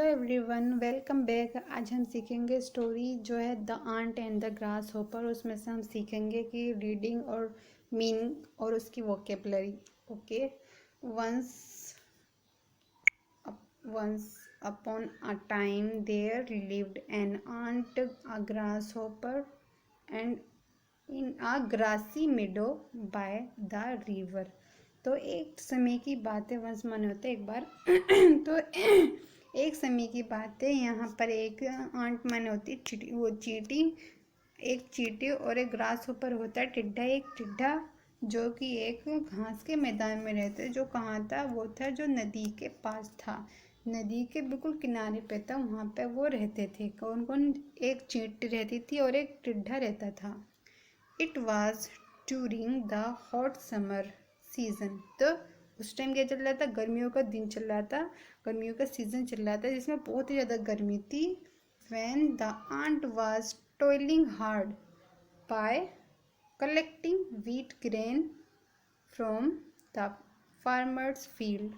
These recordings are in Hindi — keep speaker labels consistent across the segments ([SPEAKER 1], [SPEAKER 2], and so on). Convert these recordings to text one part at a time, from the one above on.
[SPEAKER 1] Hello everyone, welcome back. आज हम सीखेंगे स्टोरी जो है the ant and the grasshopper. उसमें से हम सीखेंगे कि रीडिंग और मीनिंग और उसकी vocabulary. Okay. Once once upon a time there lived an ant, a grasshopper and in a grassy meadow by the river. तो एक समय की बात है, वंस माने होते एक बार तो एक समय की बात है। यहाँ पर एक आंट माने होती चीटी, वो चीटी, एक चीटी और एक ग्रास ऊपर होता है टिड्डा। एक टिड्डा जो कि एक घास के मैदान में रहते, जो कहाँ था, वो था जो नदी के पास था, नदी के बिल्कुल किनारे पे था। वहाँ पे वो रहते थे। कौन कौन? एक चींटी रहती थी और एक टिड्डा रहता था। It was during the hot summer season. तो उस टाइम क्या चल रहा था? गर्मियों का दिन चल रहा था, गर्मियों का सीजन चल रहा था, जिसमें बहुत ही ज़्यादा गर्मी थी। when the aunt was toiling hard by collecting wheat grain from the farmer's field।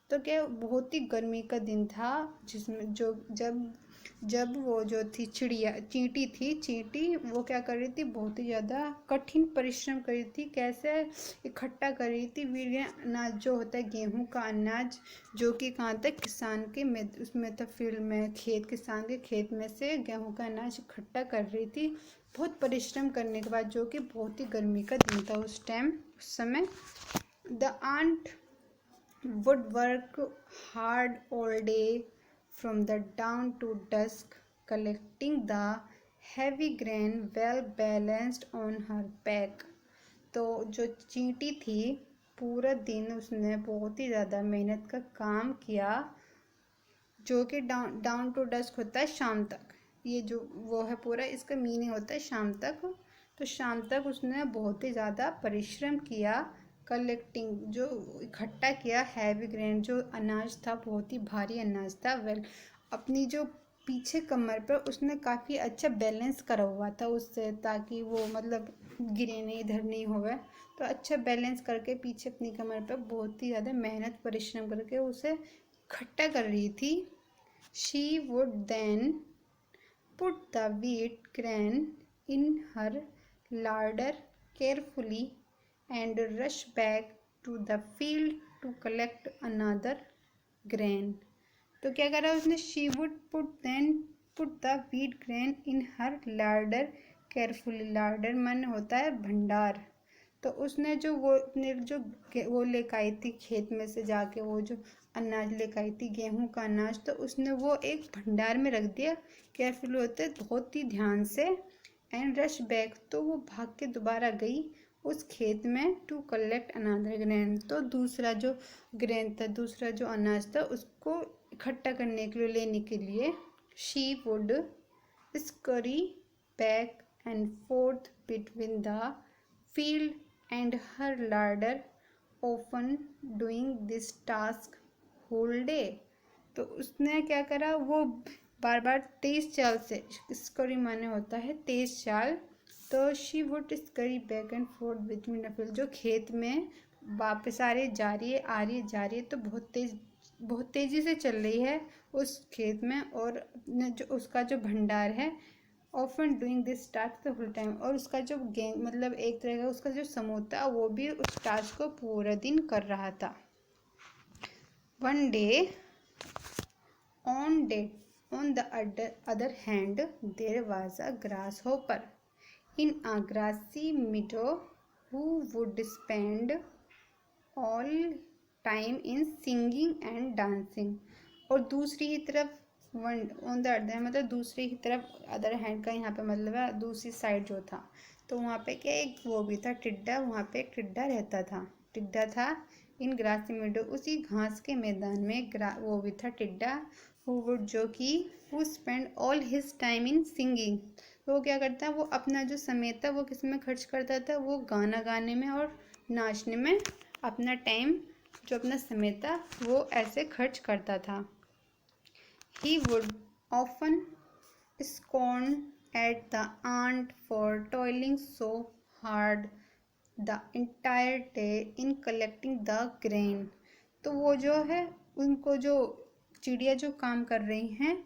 [SPEAKER 1] तो क्या बहुत ही गर्मी का दिन था, जिसमें जो जब जब वो जो थी चिड़िया चींटी थी, चींटी वो क्या कर रही थी? बहुत ही ज़्यादा कठिन परिश्रम कर रही थी। कैसे? इकट्ठा कर रही थी वीर्य अनाज, जो होता है गेहूं का अनाज, जो कि कहाँ तक किसान के में उसमें था, फील्ड में, खेत, किसान के खेत में से गेहूं का अनाज इकट्ठा कर रही थी बहुत परिश्रम करने के बाद, जो कि बहुत ही गर्मी का दिन था उस टाइम, उस समय। The ant would work hard all day from the dawn to dusk, collecting the heavy grain well balanced on her back। तो जो चींटी थी, पूरा दिन उसने बहुत ही ज़्यादा मेहनत का काम किया, जो कि डाउन टू डस्क होता है शाम तक। ये जो वो है पूरा, इसका मीनिंग होता है शाम तक। तो शाम तक उसने बहुत ही ज़्यादा परिश्रम किया। कलेक्टिंग, जो इकट्ठा किया, हैवी ग्रेन, जो अनाज था, बहुत ही भारी अनाज था। वेल, अपनी जो पीछे कमर पर उसने काफ़ी अच्छा बैलेंस करा हुआ था उससे, ताकि वो मतलब गिरे नहीं, इधर नहीं होवे। तो अच्छा बैलेंस करके पीछे अपनी कमर पर बहुत ही ज़्यादा मेहनत परिश्रम करके उसे इकट्ठा कर रही थी। She would then put the wheat grain in her larder carefully and rush back to the field to collect another grain। तो क्या करा उसने? She would put the wheat grain in her larder carefully। larder मन होता है भंडार। तो उसने जो वो अपने जो वो लेकर आई थी खेत में से जाके, वो जो अनाज लेकर आई थी, गेहूं का अनाज, तो उसने वो एक भंडार में रख दिया। केयरफुल होते बहुत ही ध्यान से। एंड रश बैक, तो वो भाग के दोबारा गई उस खेत में, टू कलेक्ट अनदर ग्रेन। तो दूसरा जो ग्रेन था, दूसरा जो अनाज था, उसको इकट्ठा करने के लिए, लेने के लिए। She would scurry back and forth between the field and her larder, often doing this task whole day। तो उसने क्या करा? वो बार बार तेज चाल से, स्करी माने होता है तेज चाल। तो she would scurry back and forth between the field, जो खेत में वापस आ रही, जा रही है, आ रही है, जा रही है, तो बहुत तेजी से चल रही है उस खेत में। और जो उसका जो भंडार है, often doing this task the full time, और उसका जो गैंग मतलब एक तरह का उसका जो समूह था, वो भी उस टास्क को पूरा दिन कर रहा था। One day on the other hand, there was a grasshopper in a grassy meadow who would spend all time in singing and dancing। और दूसरी ही तरफ, वन ऑन द अदर मतलब दूसरी ही तरफ, अदर हैंड का यहाँ पे मतलब है दूसरी साइड जो था। तो वहाँ पे क्या, एक वो भी था टिड्डा, वहाँ पे एक टिड्डा रहता था, टिड्डा था इन ग्रासी मीडो, उसी घास के मैदान में वो भी था टिड्डा। हु वुड, जो कि who spend all his time in singing. तो वो क्या करता है? वो अपना जो समय था वो किस में खर्च करता था? वो गाना गाने में और नाचने में अपना टाइम, जो अपना समय था, वो ऐसे खर्च करता था। He would often scorn at the aunt for toiling so hard the entire day in collecting the grain। तो वो जो है, उनको जो चिड़िया जो काम कर रही हैं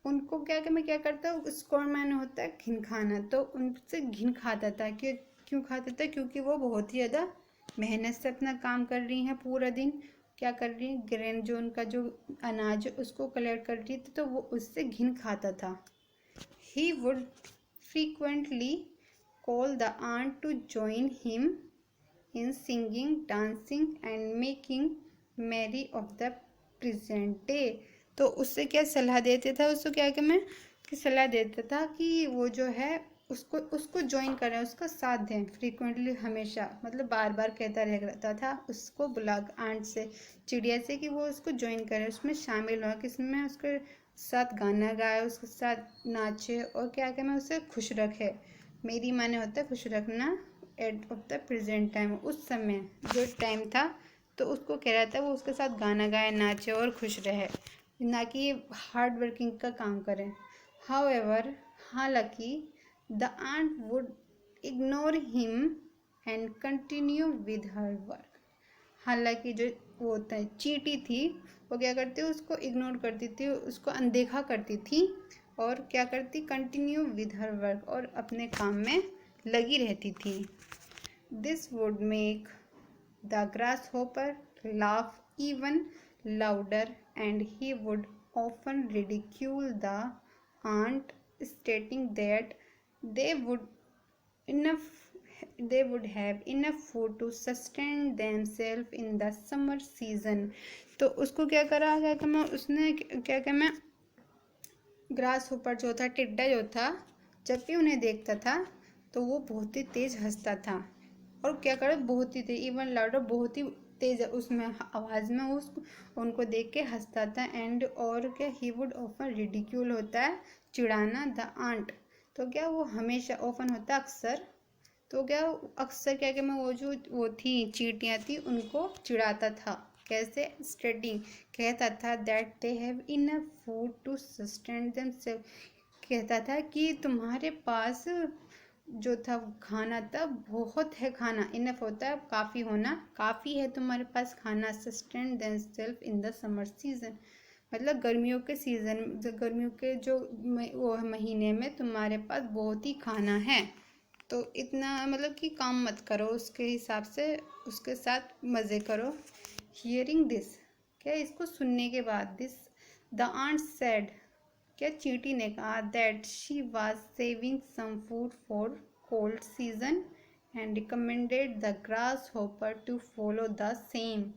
[SPEAKER 1] उनको क्या करता है, स्कॉर्न मैंने होता है घिन खाना, तो उनसे घिन खाता था। क्यों खाता था? क्योंकि वो बहुत ही ज़्यादा मेहनत से अपना काम कर रही हैं पूरा दिन। क्या कर रही हैं? ग्रेन जो उनका जो अनाज है उसको कलेक्ट कर रही थी, तो वो उससे घिन खाता था। He would frequently call the aunt to join him in singing, dancing and making merry of the present day। तो उससे क्या सलाह देते था, उसको क्या कि मैं कि सलाह देता था कि वो जो है उसको उसको ज्वाइन करें, उसका साथ दें। फ्रीक्वेंटली हमेशा, मतलब बार बार कहता रहता था उसको बुला आंट से, चिड़िया से, कि वो उसको ज्वाइन करे, उसमें शामिल हो, किसमें उसके साथ गाना गाए, उसके साथ नाचे, और क्या कि मैं उसे खुश रखे। मेरी माने होता है खुश रखना। At of the present time, उस समय जो टाइम था, तो उसको कह रहा था वो उसके साथ गाना गाए, नाचे और खुश रहे, ना कि हार्ड वर्किंग का काम करें। हाउएवर, हालांकि the ant would ignore him and continue with her work. हालांकि जो वो होता है चींटी थी, वो क्या करती, उसको इग्नोर करती थी, उसको अनदेखा करती थी, और क्या करती, कंटिन्यू विद हर वर्क, और अपने काम में लगी रहती थी। This would make the grasshopper laugh even louder and he would often ridicule the ant, stating that they would enough they would have enough food to sustain themselves in the summer season। तो उसको क्या करा, क्या कि मैं उसने क्या कि मैं ग्रास होपर जो था, टिड्डा जो था, जब भी उन्हें देखता था तो वो बहुत ही तेज हंसता था, और क्या करे, बहुत ही तेज, इवन लाउडर, बहुत ही तेज उसमें आवाज़ में उस उनको देख के हंसता था। एंड और क्या, ही वुड ऑफन रिडिक्यूल होता है चिढ़ाना, द आंट, तो क्या वो हमेशा, ऑफन होता है अक्सर, तो क्या अक्सर क्या कि मैं वो थी चींटियाँ थी, उनको चिढ़ाता था। कैसे? स्टेटिंग, कहता था that they have enough food to sustain themselves, कहता था कि तुम्हारे पास जो था खाना था, बहुत है खाना, इनफ होता है काफ़ी होना, काफ़ी है तुम्हारे पास खाना, sustain themselves in the summer season, मतलब गर्मियों के सीज़न, गर्मियों के जो वो महीने में तुम्हारे पास बहुत ही खाना है, तो इतना मतलब कि काम मत करो, उसके हिसाब से उसके साथ मज़े करो। हियरिंग दिस, क्या इसको सुनने के बाद, दिस द आंट सेड, क्या चींटी ने कहा, that she was saving some food for cold season and recommended the grasshopper to follow the same.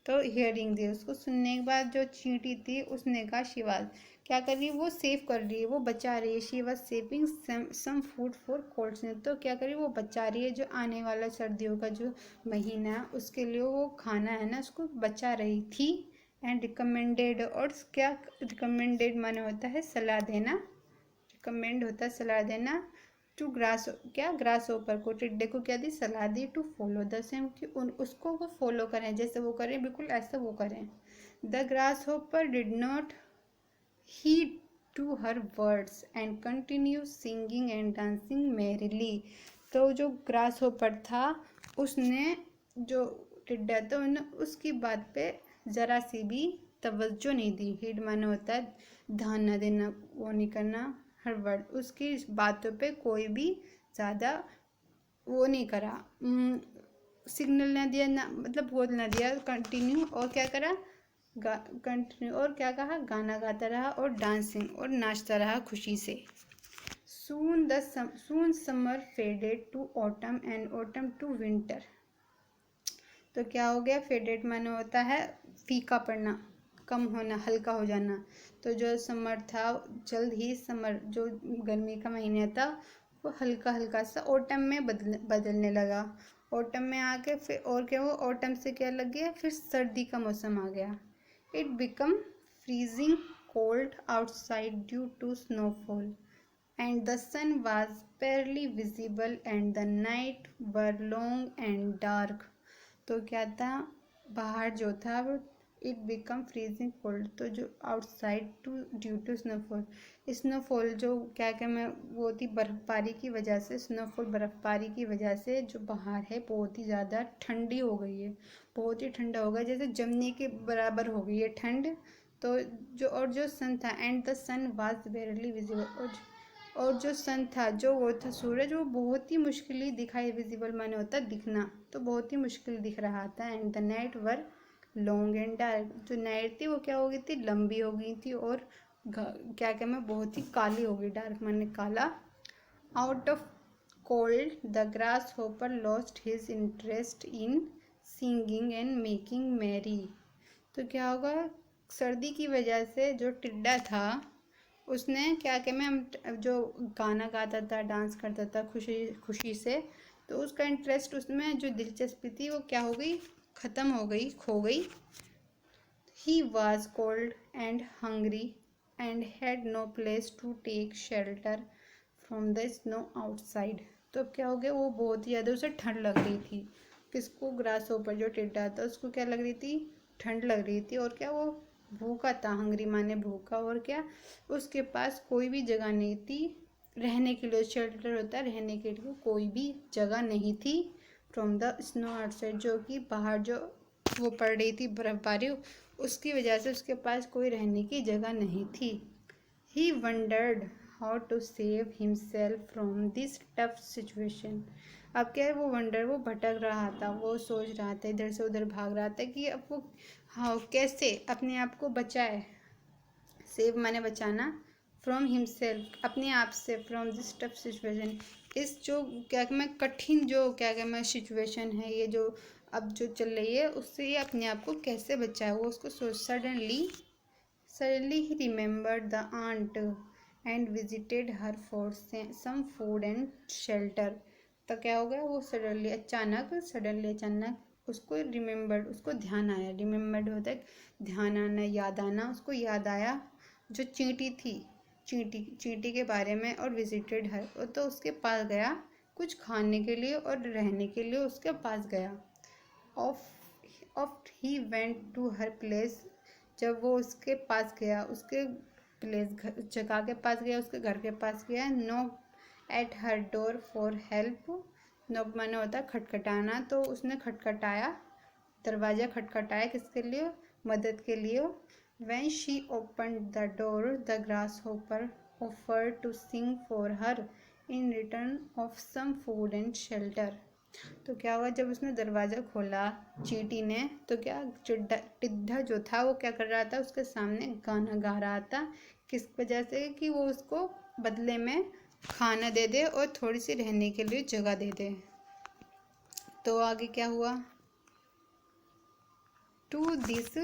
[SPEAKER 1] तो हियरिंग दी, उसको सुनने के बाद जो चींटी थी उसने कहा, शिवाज क्या कर रही है, वो सेव कर रही है, वो बचा रही है, she was saving some food for cold season, तो क्या कर रही है, वो बचा रही है, जो आने वाला सर्दियों का जो महीना है उसके लिए वो खाना है ना, उसको बचा रही थी। एंड रिकमेंडेड, और क्या रिकमेंडेड माने होता है सलाह देना, रिकमेंड होता है सलाह देना, टू ग्रास, क्या ग्रास ओपर को, टिड्डे को क्या दी, सलाह दी, टू फॉलो द सेम, कि उसको वो फॉलो करें, जैसे वो करें बिल्कुल ऐसा वो करें। The grass hopper did not heed to her words and continue singing and dancing merrily। तो जो ग्रास होपर था उसने, जो टिड्डा था, उन्होंने उसकी बात पे ज़रा सी भी तवज्जो नहीं दी। हीड माने होता है ध्यान न देना, वो नहीं करना, हर वर्ड, उसकी बातों पे कोई भी ज़्यादा वो नहीं करा, सिग्नल ना दिया, ना मतलब बोल ना दिया, कंटिन्यू, और क्या करा, कंटिन्यू, और क्या कहा, गाना गाता रहा और डांसिंग और नाचता रहा खुशी से। Soon summer faded to autumn and autumn to winter. तो क्या हो गया, फेडेड माने होता है फीका पड़ना, कम होना, हल्का हो जाना। तो जो समर था, जल्द ही समर जो गर्मी का महीना था वो हल्का हल्का सा ऑटम में बदलने लगा। ऑटम में आके फिर और क्या हुआ, ऑटम से क्या लग गया, फिर सर्दी का मौसम आ गया। It became freezing cold outside due to snowfall, and the sun was barely visible and the night were long and dark। तो क्या था, बाहर जो था वो इट बिकम फ्रीजिंग कोल्ड, तो जो outside to due to snowfall, snowfall जो क्या क्या मैं वो थी बर्फ़बारी की वजह से, स्नोफॉल बर्फ़बारी की वजह से जो बाहर है बहुत ही ज़्यादा ठंडी हो गई है, बहुत ही ठंडा हो गया, जैसे जमने के बराबर हो गई है ठंड। तो जो सन था, and the sun was barely visible, और जो सन था, जो वो था सूरज, वो बहुत ही मुश्किल ही दिखाई, विजिबल माने होता है दिखना, तो बहुत ही मुश्किल दिख रहा था। And the night were long and dark, जो नाइट थी वो क्या हो गई थी, लंबी हो गई थी, और क्या क्या मैं बहुत ही काली हो गई, डार्क माने काला। Out of cold the grasshopper lost his interest in singing and making merry. तो क्या होगा, सर्दी की वजह से जो टिड्डा था उसने क्या क्या मैं जो गाना गाता था, डांस करता था खुशी खुशी से, तो उसका इंटरेस्ट, उसमें जो दिलचस्पी थी वो क्या हो गई, ख़त्म हो गई, खो गई। He was cold and hungry and had no place to take shelter from the snow outside. तो अब क्या हो गया, वो बहुत ही ज़्यादा उसे ठंड लग रही थी। किसको, ग्रास ऊपर जो टिड्डा था उसको क्या लग रही थी, ठंड लग रही थी, और क्या वो भूखा था, हंगरी माने भूखा, और क्या उसके पास कोई भी जगह नहीं थी रहने के लिए, शेल्टर होता है रहने के लिए, कोई भी जगह नहीं थी फ्रॉम द स्नो आउटसाइड, जो कि बाहर जो वो पड़ रही थी बर्फबारी, उसकी वजह से उसके पास कोई रहने की जगह नहीं थी। He wondered how to save himself from this tough situation. अब क्या है, वो भटक रहा था, वो सोच रहा था, इधर से उधर भाग रहा था कि अब वो हाँ कैसे अपने आप को बचाए, सेव माने बचाना, फ्रॉम हिमसेल्फ अपने आप से, फ्रॉम दिस टफ सिचुएशन, इस जो क्या मैं कठिन जो क्या मैं सिचुएशन है, ये जो अब जो चल रही है, उससे ये अपने आप को कैसे बचाए, वो उसको सोच। Suddenly he remembered the ant and visited her for some food and shelter. तो क्या हो गया, वो सडनली अचानक उसको रिमेंबर्ड, उसको ध्यान आया, रिमेंबर्ड होता है ध्यान आना, याद आना, उसको याद आया जो चींटी थी, चींटी के बारे में, और विजिटेड हर, तो उसके पास गया कुछ खाने के लिए और रहने के लिए उसके पास गया। Off he went to her place, जब वो उसके पास गया, उसके प्लेस जगह के पास गया, उसके घर के पास गया। Knock at her door for help, knock माने होता है खटखटाना, तो उसने खटखटाया, दरवाज़ा खटखटाया, किसके लिए, मदद के लिए। When she opened the door the grasshopper offered to sing for her in return of some food and shelter. तो क्या हुआ, जब उसने दरवाज़ा खोला चींटी ने, तो क्या टिड्डा जो था वो क्या कर रहा था, उसके सामने गाना गा रहा था, किस वजह से, कि वो उसको बदले में खाना दे दे और थोड़ी सी रहने के लिए जगह दे दे। तो आगे क्या हुआ, to this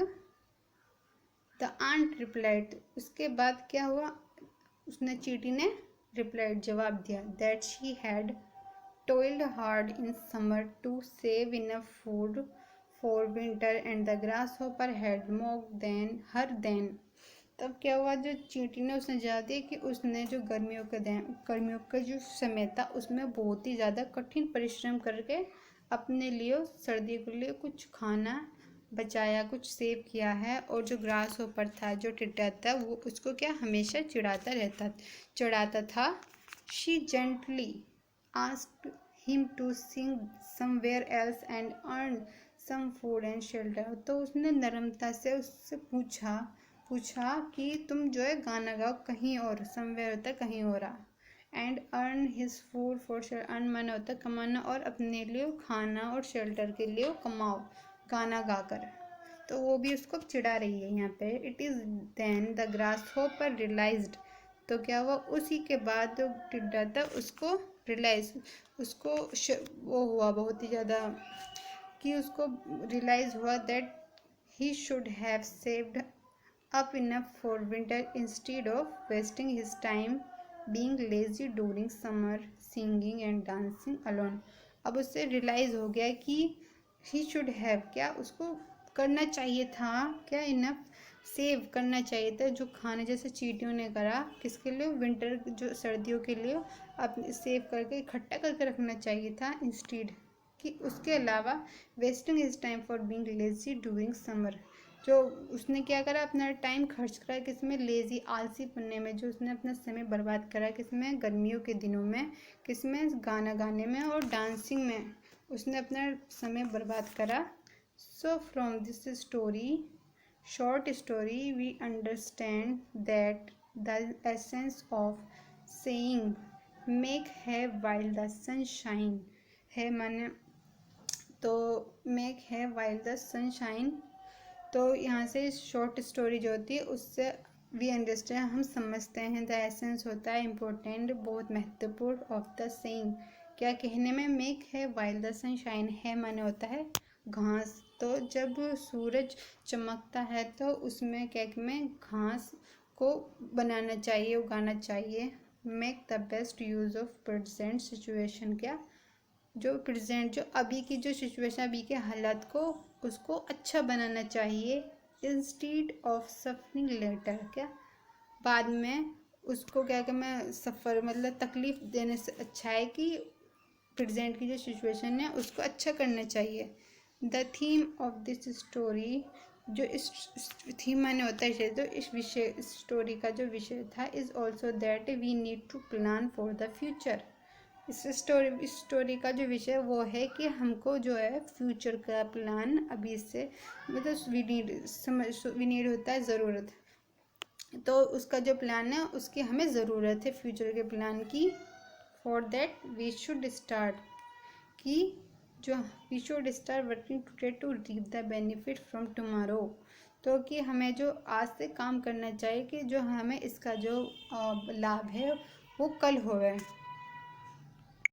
[SPEAKER 1] the ant replied, उसके बाद क्या हुआ, उसने चींटी ने रिप्लाइड जवाब दिया, that she had toiled hard in summer to save enough food for winter and the grasshopper had mocked then. तब क्या हुआ, जो चींटी ने उसने जवाब दिया कि उसने जो गर्मियों का जो समय था उसमें बहुत ही ज़्यादा कठिन परिश्रम करके अपने लिए सर्दी के लिए कुछ खाना बचाया, कुछ सेव किया है, और जो ग्रास होपर था, जो टिड्डा था, वो उसको क्या हमेशा चिढ़ाता था। She gently asked him to sing somewhere else and earn some food and shelter। तो उसने नरमता से उससे पूछा कि तुम जो है गाना गाओ कहीं और, somewhere होता है कहीं और, and earn his food for shelter, earn माना होता है कमाना, और अपने लिए खाना और शेल्टर के लिए कमाओ गाना गाकर। तो वो भी उसको चिढ़ा रही है यहाँ पे। It is then the grasshopper realised, तो क्या हुआ, उसी के बाद जो टिड्डा था उसको रियलाइज, उसको वो हुआ बहुत ही ज़्यादा, कि उसको रियलाइज़ हुआ that he should have saved up enough for winter instead of wasting his time being lazy during summer singing and dancing alone। अब उससे रियलाइज़ हो गया कि he should have, क्या उसको करना चाहिए था, क्या इनफ सेव करना चाहिए था, जो खाने जैसे चींटियों ने करा, किसके लिए, विंटर जो सर्दियों के लिए अपने सेव करके इकट्ठा करके रखना चाहिए था, इंस्टीड कि उसके अलावा wasting his time for being lazy during summer, जो उसने क्या करा, अपना टाइम खर्च करा किसमें, लेजी आलसी पन्ने में, जो उसने अपना समय बर्बाद करा किसमें, गर्मियों के दिनों में, किसमें, गाना गाने में और डांसिंग में उसने अपना समय बर्बाद करा। So from this story short story, we understand that the essence of saying make hay while the sun shine है माने तो make hay while the sun shine। तो यहाँ से शॉर्ट स्टोरी जो होती है उससे वी अंडरस्टैंड हम समझते हैं द एसेंस होता है इम्पोर्टेंट बहुत महत्वपूर्ण ऑफ द सेइंग क्या कहने में मेक है वाइल द सनशाइन है माने होता है घास। तो जब सूरज चमकता है तो उसमें क्या में घास को बनाना चाहिए उगाना चाहिए। Make the best use of present situation क्या जो प्रेजेंट जो अभी की जो सिचुएशन अभी के हालात को उसको अच्छा बनाना चाहिए। इंस्टीड ऑफ सफरिंग लेटर क्या बाद में उसको क्या कि मैं सफ़र मतलब तकलीफ़ देने से अच्छा है कि प्रेजेंट की जो सिचुएशन है उसको अच्छा करना चाहिए। The theme of this story जो इस थीम माने होता है तो इस विषय स्टोरी का जो विषय था is also that we need to plan for the future. इस स्टोरी का जो विषय वो है कि हमको जो है फ्यूचर का प्लान अभी से मतलब वी नीड होता है ज़रूरत। तो उसका जो प्लान है उसकी हमें ज़रूरत है फ्यूचर के प्लान की। For that we should start कि जो we should start working today to reap the benefit from tomorrow. तो कि हमें जो आज से काम करना चाहिए कि जो हमें इसका जो लाभ है वो कल होवे।